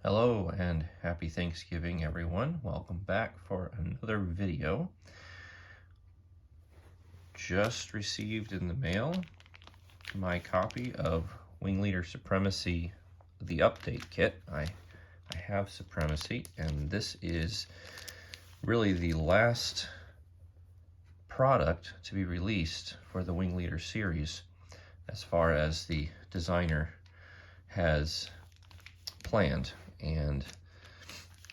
Hello and happy Thanksgiving, everyone. Welcome back for another video. Just received in the mail my copy of Wing Leader Supremacy, the update kit. I have Supremacy, and this is really the last product to be released for the Wing Leader series as far as the designer has planned. And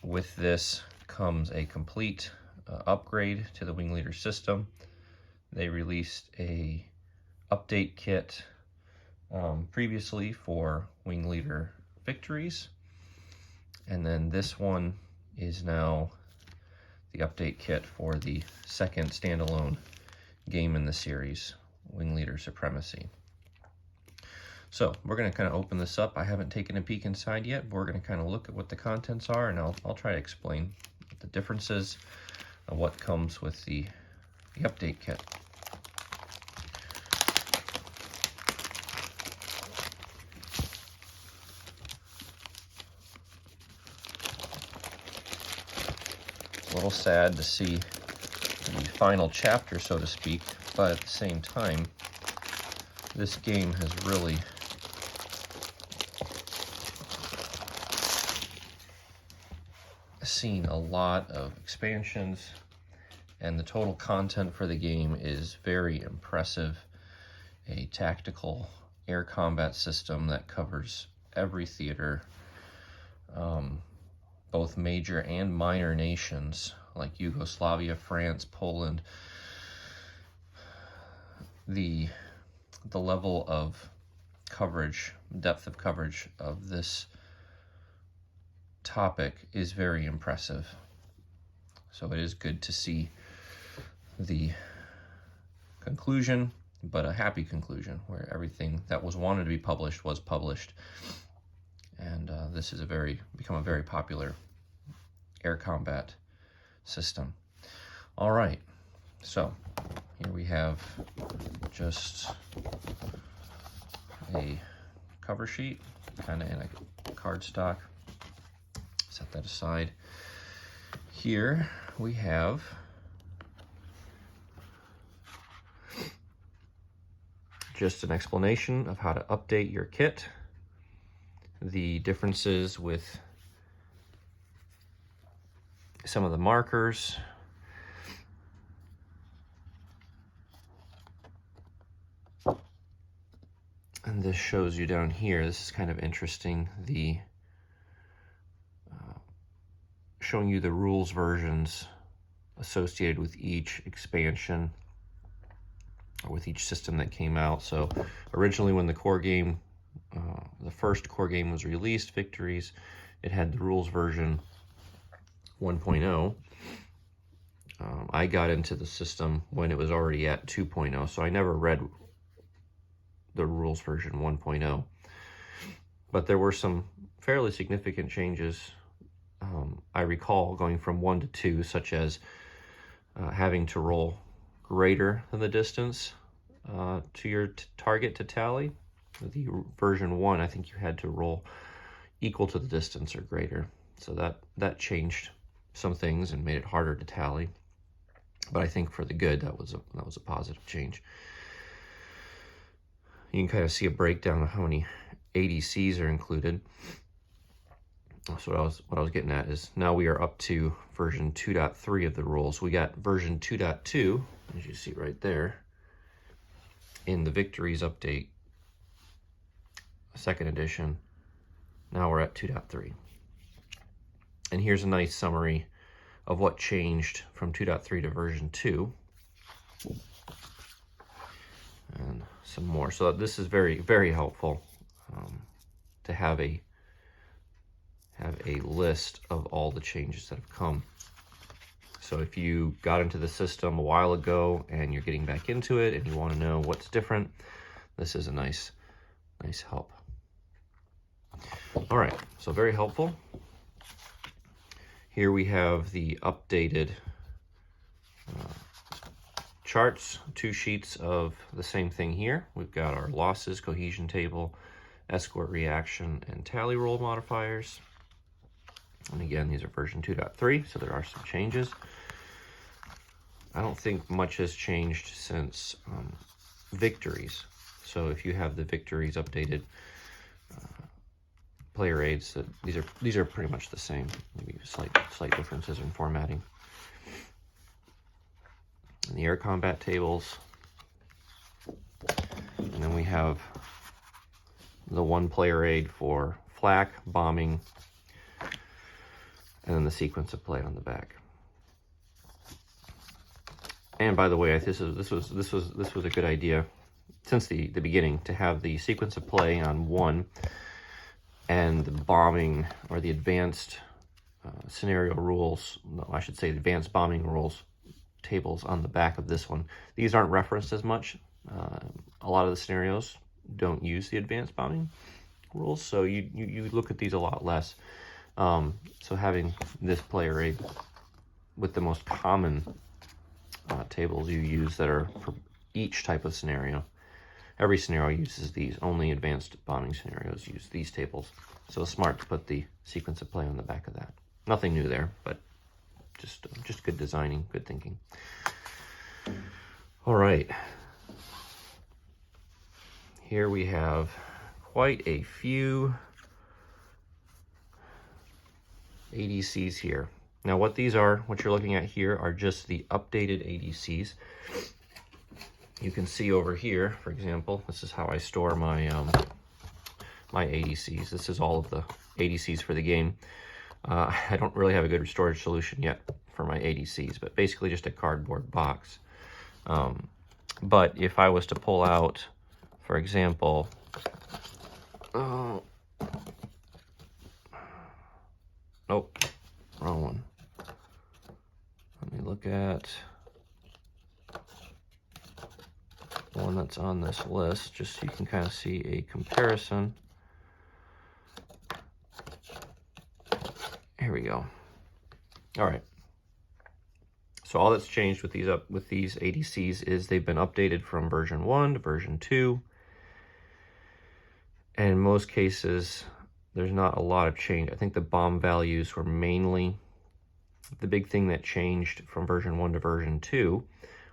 with this comes a complete upgrade to the Wing Leader system. They released a update kit previously for Wing Leader Victories, and then this one is now the update kit for the second standalone game in the series, Wing Leader Supremacy. So we're going to kind of open this up. I haven't taken a peek inside yet, but we're going to kind of look at what the contents are, and I'll try to explain the differences of what comes with the update kit. It's a little sad to see the final chapter, so to speak, but at the same time, this game has really seen a lot of expansions, and the total content for the game is very impressive. A tactical air combat system that covers every theater, both major and minor nations like Yugoslavia, France, Poland. The level of coverage, depth of coverage of this topic is very impressive. So it is good to see the conclusion, but a happy conclusion where everything that was wanted to be published was published. And this is become a very popular air combat system. All right, so here we have just a cover sheet, kind of in a cardstock. Set that aside. Here we have just an explanation of how to update your kit, the differences with some of the markers, and this shows you down here, this is kind of interesting, the showing you the rules versions associated with each expansion or with each system that came out. So originally when the core game, the first core game was released, Victories, it had the rules version 1.0. I got into the system when it was already at 2.0, so I never read the rules version 1.0. But there were some fairly significant changes. I recall going from 1 to 2, such as having to roll greater than the distance to your target to tally. The version 1, I think you had to roll equal to the distance or greater. So that changed some things and made it harder to tally. But I think for the good, that was a positive change. You can kind of see a breakdown of how many ADCs are included. So what I was getting at is now we are up to version 2.3 of the rules. We got version 2.2, as you see right there, in the Victories update, second edition. Now we're at 2.3. And here's a nice summary of what changed from 2.3 to version 2. And some more. So this is very, very helpful to have a list of all the changes that have come. So if you got into the system a while ago and you're getting back into it and you want to know what's different, this is a nice help. All right, so very helpful. Here we have the updated charts, 2 sheets of the same thing here. We've got our losses, cohesion table, escort reaction, and tally roll modifiers. And again, these are version 2.3, so there are some changes. I don't think much has changed since victories. So if you have the victories updated player aids, these are pretty much the same. Maybe slight differences in formatting. And the air combat tables. And then we have the one player aid for flak, bombing, and then the sequence of play on the back. And by the way, this was a good idea since the beginning to have the sequence of play on one and the bombing or the advanced scenario rules, no, I should say advanced bombing rules tables on the back of this one. These aren't referenced as much. A lot of the scenarios don't use the advanced bombing rules, so you look at these a lot less. So having this player aid with the most common tables you use that are for each type of scenario. Every scenario uses these. Only advanced bombing scenarios use these tables. So it's smart to put the sequence of play on the back of that. Nothing new there, but just good designing, good thinking. All right. Here we have quite a few ADCs here. Now what you're looking at here are just the updated ADCs. You can see over here, for example, this is how I store my my ADCs. This is all of the ADCs for the game. I don't really have a good storage solution yet for my ADCs, but basically just a cardboard box. But if I was to pull out, for example, nope, wrong one. Let me look at the one that's on this list, just so you can kind of see a comparison. Here we go. All right. So all that's changed with these ADCs is they've been updated from version 1 to version 2. And in most cases, there's not a lot of change. I think the bomb values were mainly the big thing that changed from version 1 to version 2,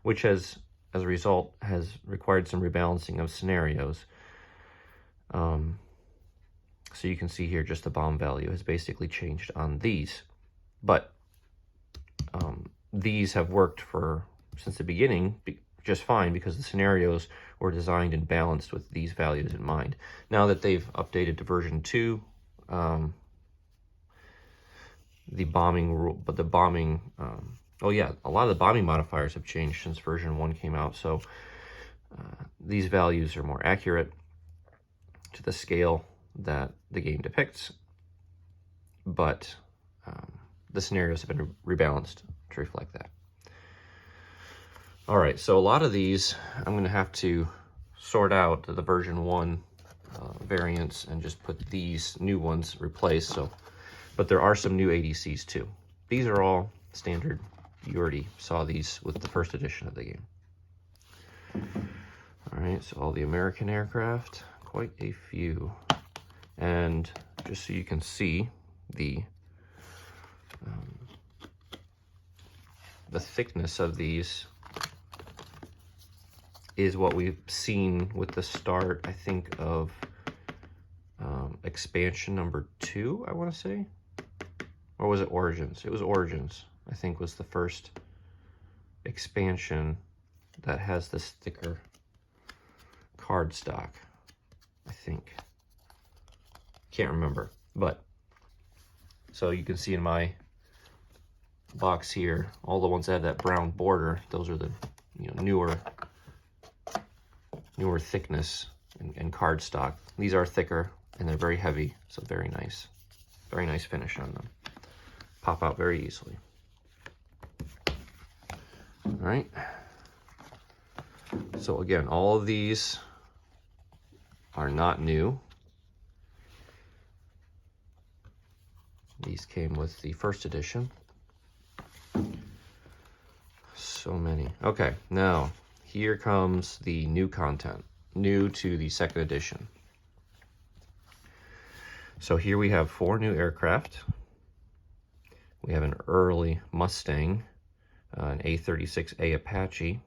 which has, as a result, has required some rebalancing of scenarios. So you can see here just the bomb value has basically changed on these. But these have worked since the beginning just fine because the scenarios were designed and balanced with these values in mind. Now that they've updated to version 2, the bombing rule, but the bombing, oh yeah, a lot of the bombing modifiers have changed since version 1 came out. So these values are more accurate to the scale that the game depicts, but the scenarios have been rebalanced to reflect that. All right, so a lot of these I'm going to have to sort out the version 1 variants and just put these new ones replaced. So, but there are some new ADCs too. These are all standard. You already saw these with the first edition of the game. All right, so all the American aircraft, quite a few. And just so you can see the thickness of these is what we've seen with the start, I think, of expansion number 2, I want to say. Or was it Origins? It was Origins, I think, was the first expansion that has this thicker card stock, I think. Can't remember, but so you can see in my box here, all the ones that have that brown border, those are the newer thickness and card stock. These are thicker and they're very heavy, so very nice finish on them. Pop out very easily. All right. So again, all of these are not new. These came with the first edition. So many. Okay, now here comes the new content, new to the second edition. So here we have 4 new aircraft. We have an early Mustang, an A36A Apache,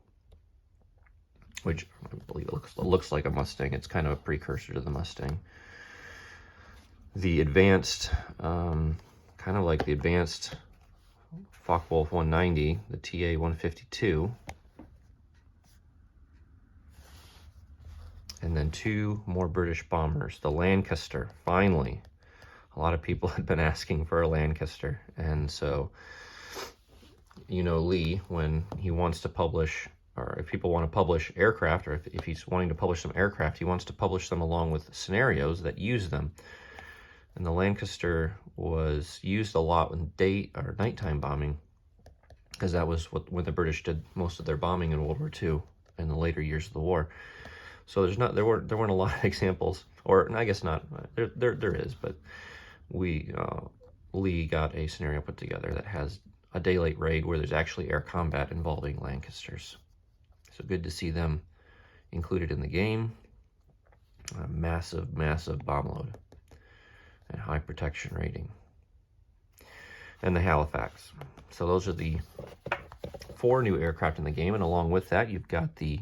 which I believe looks like a Mustang. It's kind of a precursor to the Mustang. The advanced, kind of like the advanced Focke-Wulf 190, the TA 152. And then 2 more British bombers. The Lancaster, finally. A lot of people had been asking for a Lancaster. And so, you know, Lee, when he wants to publish, or if people want to publish aircraft, or if he's wanting to publish some aircraft, he wants to publish them along with scenarios that use them. And the Lancaster was used a lot in day or nighttime bombing, because that was when the British did most of their bombing in World War II in the later years of the war. So there weren't a lot of examples, or I guess not. There is, but Lee got a scenario put together that has a day-late raid where there's actually air combat involving Lancasters. So good to see them included in the game. A massive bomb load and high protection rating. And the Halifax. So those are the 4 new aircraft in the game, and along with that, you've got the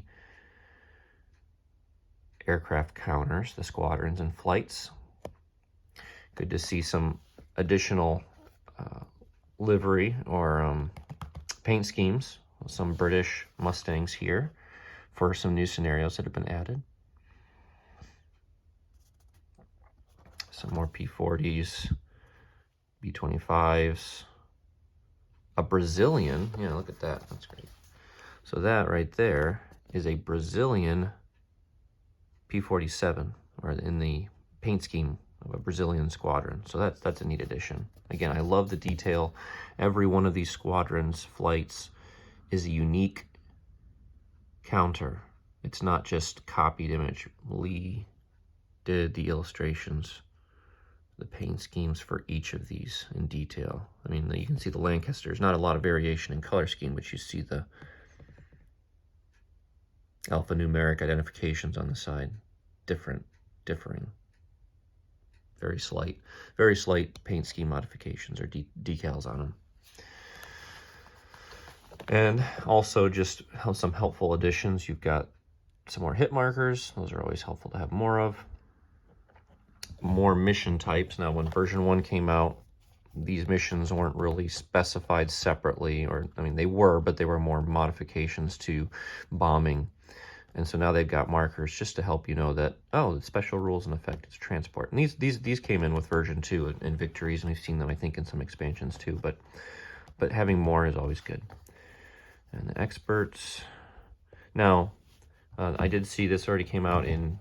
aircraft counters, the squadrons and flights. Good to see some additional livery or paint schemes, some British Mustangs here for some new scenarios that have been added. Some more P-40s, B-25s, a Brazilian, yeah, look at that, that's great. So that right there is a Brazilian P-47, or in the paint scheme of a Brazilian squadron. So that's a neat addition. Again, I love the detail. Every one of these squadrons, flights, is a unique counter. It's not just copied image. Lee did the illustrations, the paint schemes for each of these in detail. I mean, you can see the Lancaster. There's not a lot of variation in color scheme, but you see the alphanumeric identifications on the side, differing. Very slight paint scheme modifications or decals on them. And also just some helpful additions. You've got some more hit markers. Those are always helpful to have more of. More mission types. Now, when version 1 came out, these missions weren't really specified separately, or, I mean, they were, but they were more modifications to bombing. And so now they've got markers just to help you know that, oh, the special rules in effect is transport. And these came in with version 2 in Victories, and we've seen them, I think, in some expansions too, but having more is always good. And the experts. Now, I did see this already came out in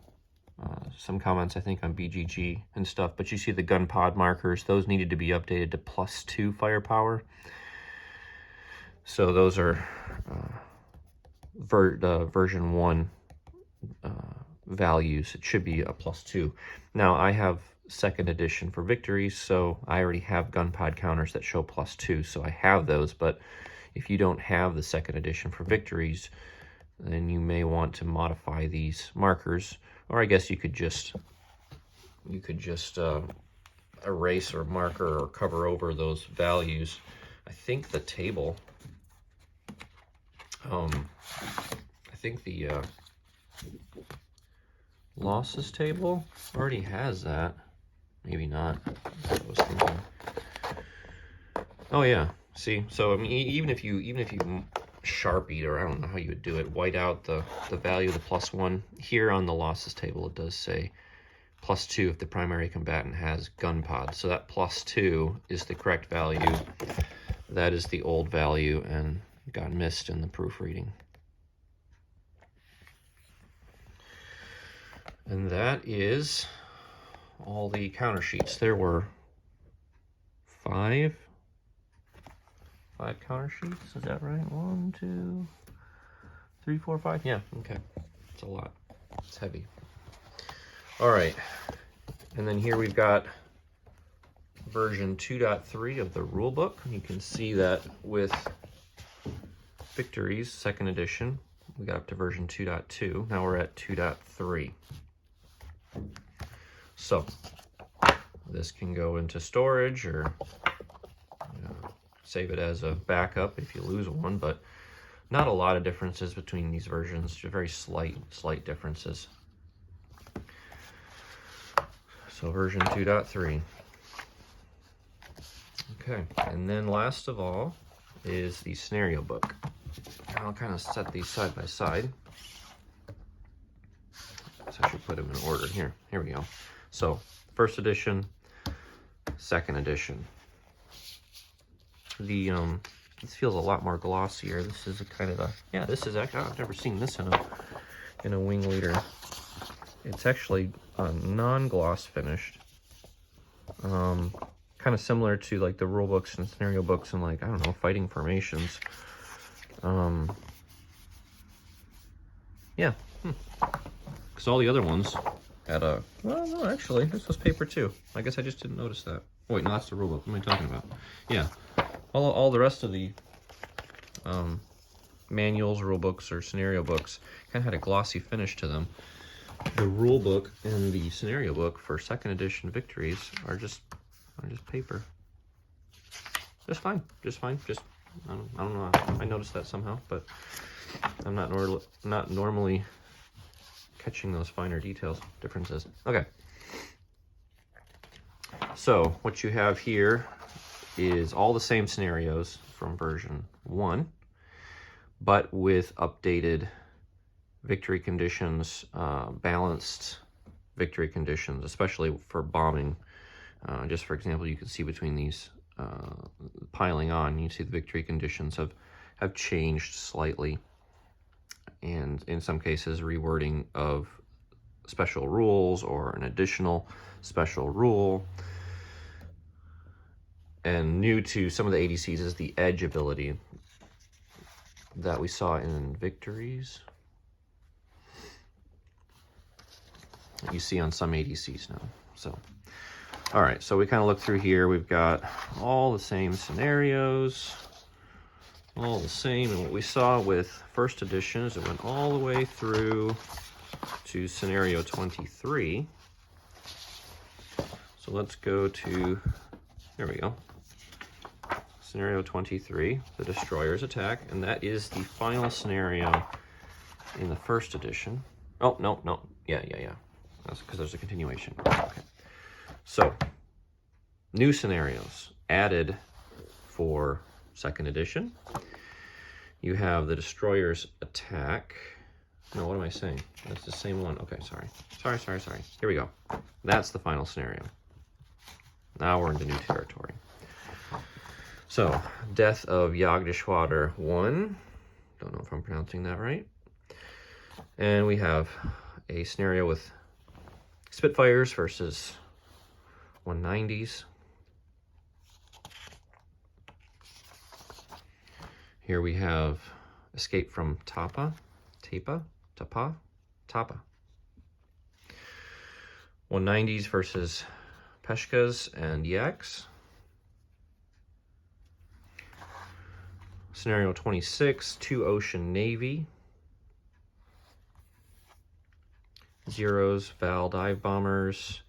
some comments, I think, on BGG and stuff, but you see the gun pod markers. Those needed to be updated to +2 firepower. So those are version 1 values. It should be a +2. Now, I have 2nd edition for Victories, so I already have gun pod counters that show +2, so I have those. But if you don't have the 2nd edition for Victories, then you may want to modify these markers, or I guess you could just erase or marker or cover over those values. I think the table, I think the losses table already has that. Maybe not. That's what I was thinking. Oh yeah, see, so I mean, even if you Sharpied, or I don't know how you would do it, white out the value of the +1. Here on the losses table, it does say +2 if the primary combatant has gun pod. So that +2 is the correct value. That is the old value and got missed in the proofreading. And that is all the counter sheets. There were 5 counter sheets, is that right? 1, 2, 3, 4, 5. Yeah, okay. It's a lot. It's heavy. All right. And then here we've got version 2.3 of the rulebook. You can see that with Victories, 2nd edition, we got up to version 2.2. Now we're at 2.3. So this can go into storage, or save it as a backup if you lose one, but not a lot of differences between these versions, just very slight differences. So version 2.3. Okay, and then last of all is the scenario book. And I'll kind of set these side by side. So I should put them in order here. Here we go. So first edition, second edition. The this feels a lot more glossier. This is a kind of a, yeah, this is actually, I've never seen this in a wing leader. It's actually non-gloss finished. Kind of similar to like the rule books and scenario books and like, I don't know, fighting formations. Yeah, because all the other ones had a, well, no, actually, this was paper too. I guess I just didn't notice that. Oh, wait, no, that's the rule book. What am I talking about? Yeah, all the rest of the manuals, rule books, or scenario books kind of had a glossy finish to them. The rule book and the scenario book for second edition victories are just paper. Just fine. Just I don't know. I noticed that somehow, but I'm not normally catching those finer details differences. Okay. So what you have here is all the same scenarios from version 1, but with updated victory conditions, balanced victory conditions, especially for bombing. Just for example, you can see between these piling on, you see the victory conditions have changed slightly, and in some cases rewording of special rules or an additional special rule. And new to some of the ADCs is the edge ability that we saw in victories. You see on some ADCs now. So, all right, so we kind of look through here. We've got all the same scenarios, all the same. And what we saw with first edition is it went all the way through to scenario 23. So let's go to, there we go. Scenario 23, the Destroyer's attack, and that is the final scenario in the first edition. Oh, no, yeah. That's because there's a continuation. Okay. So, new scenarios added for second edition. You have the Destroyer's attack. No, what am I saying? That's the same one. Okay, sorry. Here we go. That's the final scenario. Now we're into new territory. So, Death of Yagdishwater 1. Don't know if I'm pronouncing that right. And we have a scenario with Spitfires versus 190s. Here we have Escape from Tapa. 190s versus Peshkas and Yaks. Scenario 26, 2 Ocean Navy. Zeros, Val Dive Bombers.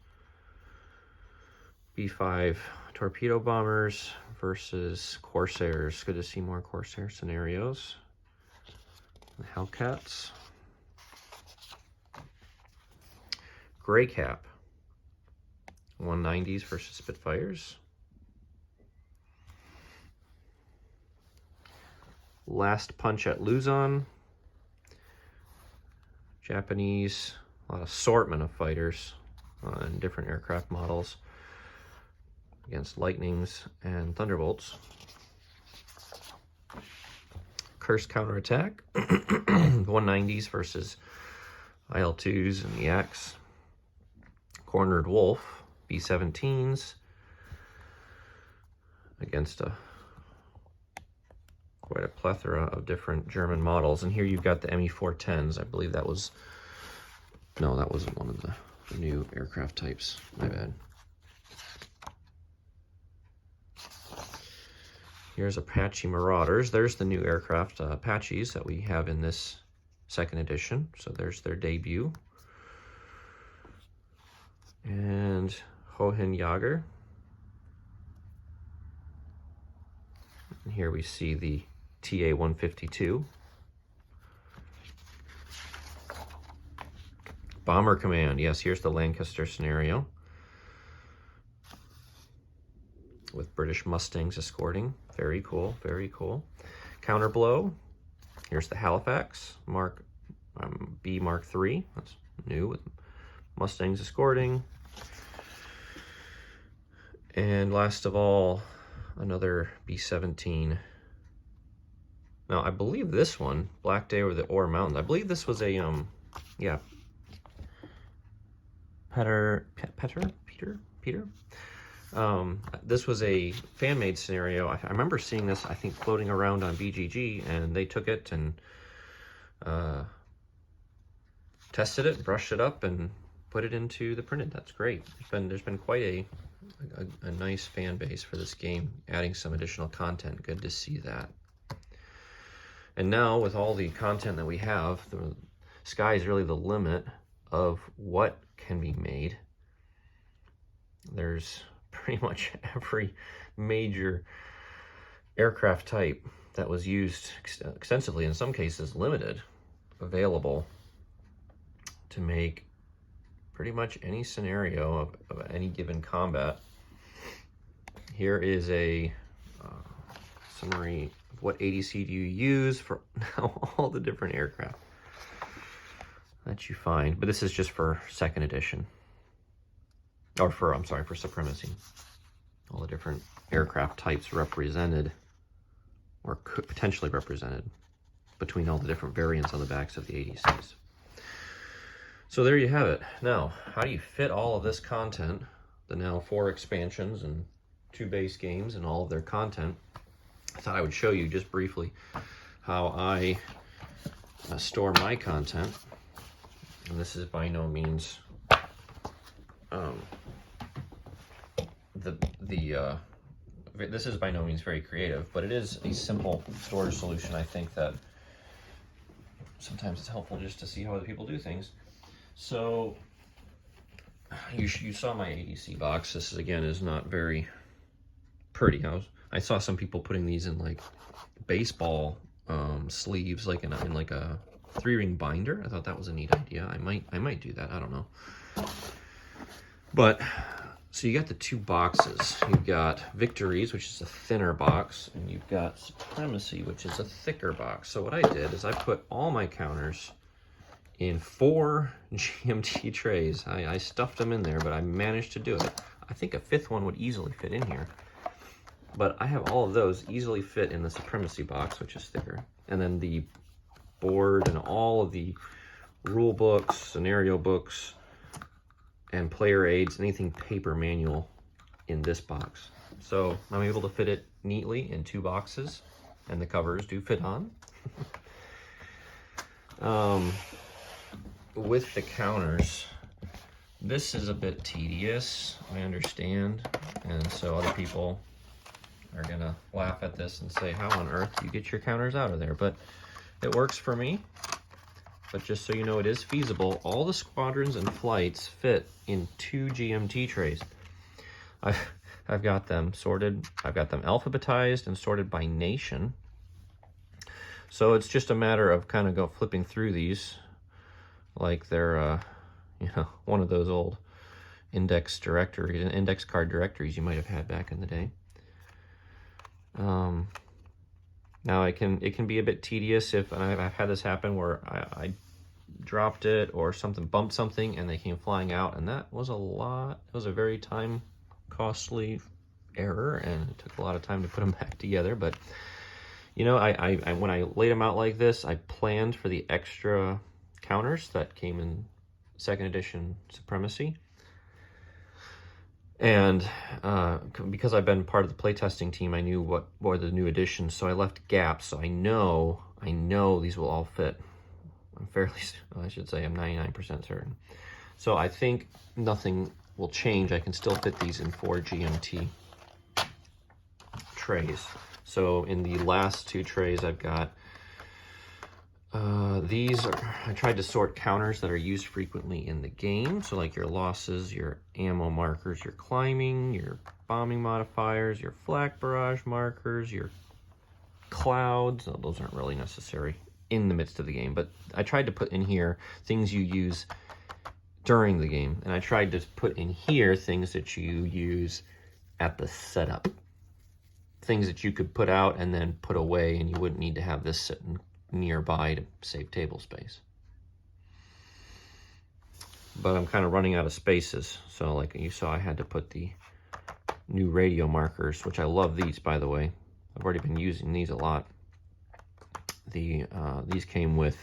B5 Torpedo Bombers versus Corsairs. Good to see more Corsair scenarios. The Hellcats. Grey Cap. 190s versus Spitfires. Last Punch at Luzon. Japanese, a lot of assortment of fighters and different aircraft models against Lightnings and Thunderbolts. Curse Counterattack. 190s versus IL-2s and the X. Cornered Wolf, B-17s against quite a plethora of different German models. And here you've got the ME-410s. I believe that was, no, that wasn't one of the new aircraft types. My bad. Here's Apache Marauders. There's the new aircraft Apaches that we have in this second edition. So there's their debut. And Hohenjager. And here we see the TA-152. Bomber Command. Yes, here's the Lancaster scenario with British Mustangs escorting. Very cool, very cool. Counterblow. Here's the Halifax B Mark III. That's new with Mustangs escorting. And last of all, another B-17. Now, I believe this one, Black Day over the Ore Mountains, I believe this was a, yeah, Peter. This was a fan-made scenario. I remember seeing this, I think, floating around on BGG, and they took it and tested it, brushed it up, and put it into the printed. That's great. There's been quite a nice fan base for this game, adding some additional content. Good to see that. And now, with all the content that we have, the sky is really the limit of what can be made. There's pretty much every major aircraft type that was used extensively, in some cases limited, available to make pretty much any scenario of any given combat. Here is a summary of what ADC do you use for now all the different aircraft that you find. But this is just for 2nd edition. Or for, I'm sorry, for Supremacy. All the different aircraft types represented, or could potentially represented, between all the different variants on the backs of the ADCs. So there you have it. Now, how do you fit all of this content, the now 4 expansions and 2 base games and all of their content? I thought I would show you just briefly how I store my content. And this is by no means this is by no means very creative, but it is a simple storage solution. I think that sometimes it's helpful just to see how other people do things. So you saw my ADC box. This is, again, is not very pretty. I saw some people putting these in like baseball sleeves, like in like a 3-ring binder. I thought that was a neat idea. I might do that. I don't know. But so you got the 2 boxes. You've got Victories, which is a thinner box, and you've got Supremacy, which is a thicker box. So what I did is I put all my counters in 4 GMT trays. I stuffed them in there, but I managed to do it. I think a 5th one would easily fit in here. But I have all of those easily fit in the Supremacy box, which is thicker. And then the board and all of the rule books, scenario books, and player aids, anything paper manual in this box. So I'm able to fit it neatly in 2 boxes, and the covers do fit on. With the counters, this is a bit tedious, I understand, and so other people are gonna laugh at this and say, how on earth do you get your counters out of there? But it works for me. But just so you know, it is feasible. All the squadrons and flights fit in 2 GMT trays. I've got them sorted. I've got them alphabetized and sorted by nation. So it's just a matter of kind of flipping through these like they're, one of those old index card directories you might have had back in the day. Now it can be a bit tedious and I've had this happen where I dropped it or something bumped something and they came flying out, and that was a very time costly error, and it took a lot of time to put them back together. But when I laid them out like this, I planned for the extra counters that came in 2nd edition Supremacy. And because I've been part of the playtesting team, I knew what were the new additions, so I left gaps. So I know these will all fit. I'm 99% certain. So I think nothing will change. I can still fit these in 4 GMT trays. So in the last 2 trays, I've got I tried to sort counters that are used frequently in the game. So like your losses, your ammo markers, your climbing, your bombing modifiers, your flak barrage markers, your clouds. Oh, those aren't really necessary in the midst of the game, but I tried to put in here things you use during the game, and I tried to put in here things that you use at the setup. Things that you could put out and then put away, and you wouldn't need to have this sitting nearby to save table space. But I'm kind of running out of spaces, so like you saw, I had to put the new radio markers, which I love these, by the way. I've already been using these a lot. These came with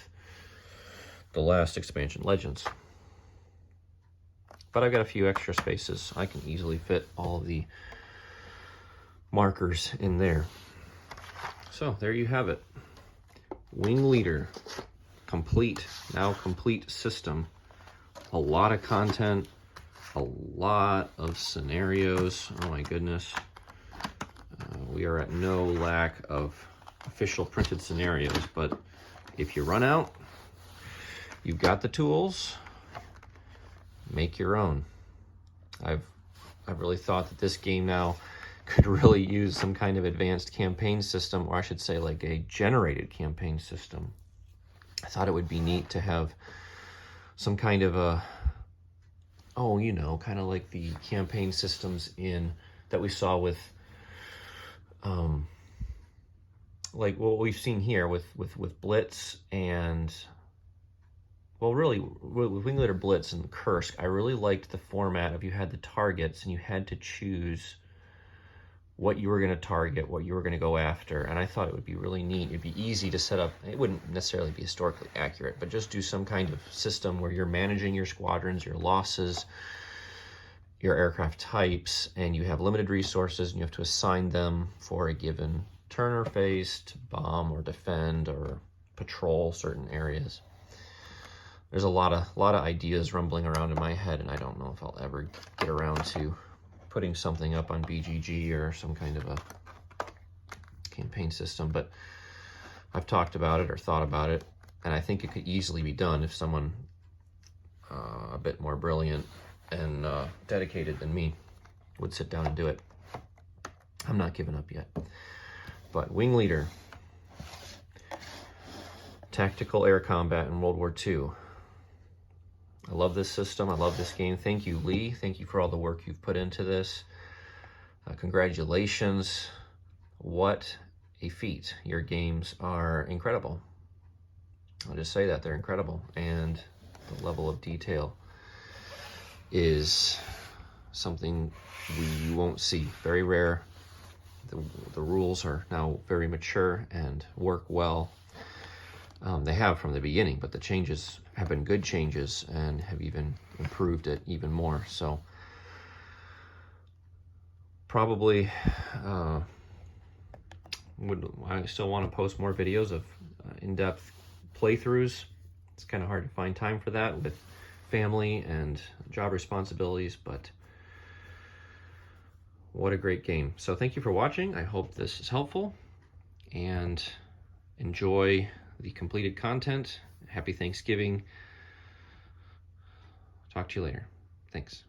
the last expansion, Legends. But I've got a few extra spaces. I can easily fit all of the markers in there. So there you have it. Wing Leader, now complete system. A lot of content, a lot of scenarios. Oh my goodness. We are at no lack of official printed scenarios, but if you run out, you've got the tools, make your own. I've really thought that this game now could really use some kind of advanced campaign system, or I should say like a generated campaign system. I thought it would be neat to have some kind of a, kind of like the campaign systems that we saw with, like what we've seen here with Blitz and, well, really with Wing Leader, Blitz, and Kursk. I really liked the format of you had the targets and you had to choose what you were going to target, what you were going to go after, and I thought it would be really neat. It'd be easy to set up. It wouldn't necessarily be historically accurate, but just do some kind of system where you're managing your squadrons, your losses, your aircraft types, and you have limited resources, and you have to assign them for a given turn or phase to bomb or defend or patrol certain areas. There's a lot of ideas rumbling around in my head, and I don't know if I'll ever get around to putting something up on BGG or some kind of a campaign system, but I've talked about it or thought about it, and I think it could easily be done if someone a bit more brilliant and dedicated than me would sit down and do it. I'm not giving up yet. But Wing Leader, tactical air combat in World War II. I love this system. I love this game. Thank you, Lee. Thank you for all the work you've put into this. Congratulations. What a feat. Your games are incredible. I'll just say that. They're incredible. And the level of detail is something we won't see. Very rare. The rules are now very mature and work well. They have from the beginning, but the changes have been good changes and have even improved it even more. So probably I still want to post more videos of in-depth playthroughs. It's kind of hard to find time for that with family and job responsibilities, but what a great game. So thank you for watching. I hope this is helpful, and enjoy the completed content. Happy Thanksgiving. Talk to you later. Thanks.